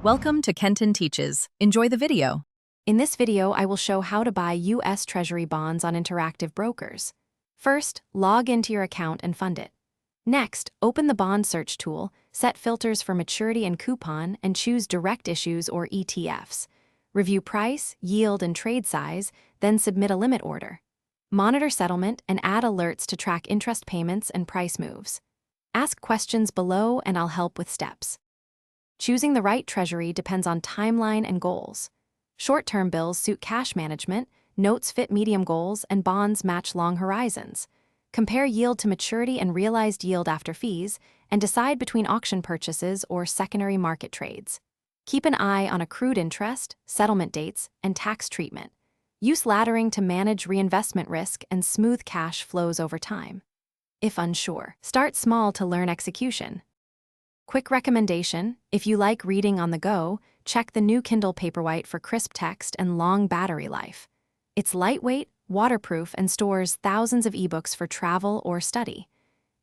Welcome to Kenton Teaches. Enjoy the video. In this video, I will show how to buy US Treasury bonds on Interactive Brokers. First, log into your account and fund it. Next, open the bond search tool, set filters for maturity and coupon, and choose direct issues or ETFs. Review price, yield, and trade size, then submit a limit order. Monitor settlement and add alerts to track interest payments and price moves. Ask questions below and I'll help with steps. Choosing the right treasury depends on timeline and goals. Short-term bills suit cash management, notes fit medium goals, and bonds match long horizons. Compare yield to maturity and realized yield after fees, and decide between auction purchases or secondary market trades. Keep an eye on accrued interest, settlement dates, and tax treatment. Use laddering to manage reinvestment risk and smooth cash flows over time. If unsure, start small to learn execution. Quick recommendation: if you like reading on the go, check the new Kindle Paperwhite for crisp text and long battery life. It's lightweight, waterproof, and stores thousands of ebooks for travel or study.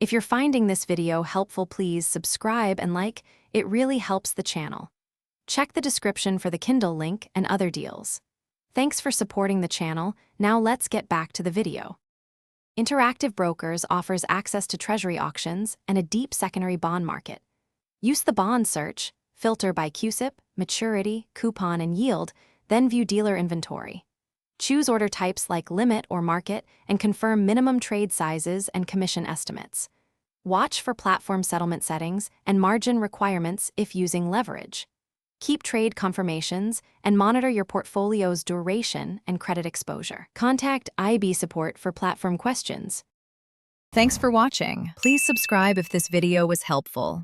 If you're finding this video helpful, please subscribe and like. It really helps the channel. Check the description for the Kindle link and other deals. Thanks for supporting the channel. Now let's get back to the video. Interactive Brokers offers access to treasury auctions and a deep secondary bond market. Use the bond search, filter by CUSIP, maturity, coupon, and yield, then view dealer inventory. Choose order types like limit or market and confirm minimum trade sizes and commission estimates. Watch for platform settlement settings and margin requirements if using leverage. Keep trade confirmations and monitor your portfolio's duration and credit exposure. Contact IB support for platform questions. Thanks for watching. Please subscribe if this video was helpful.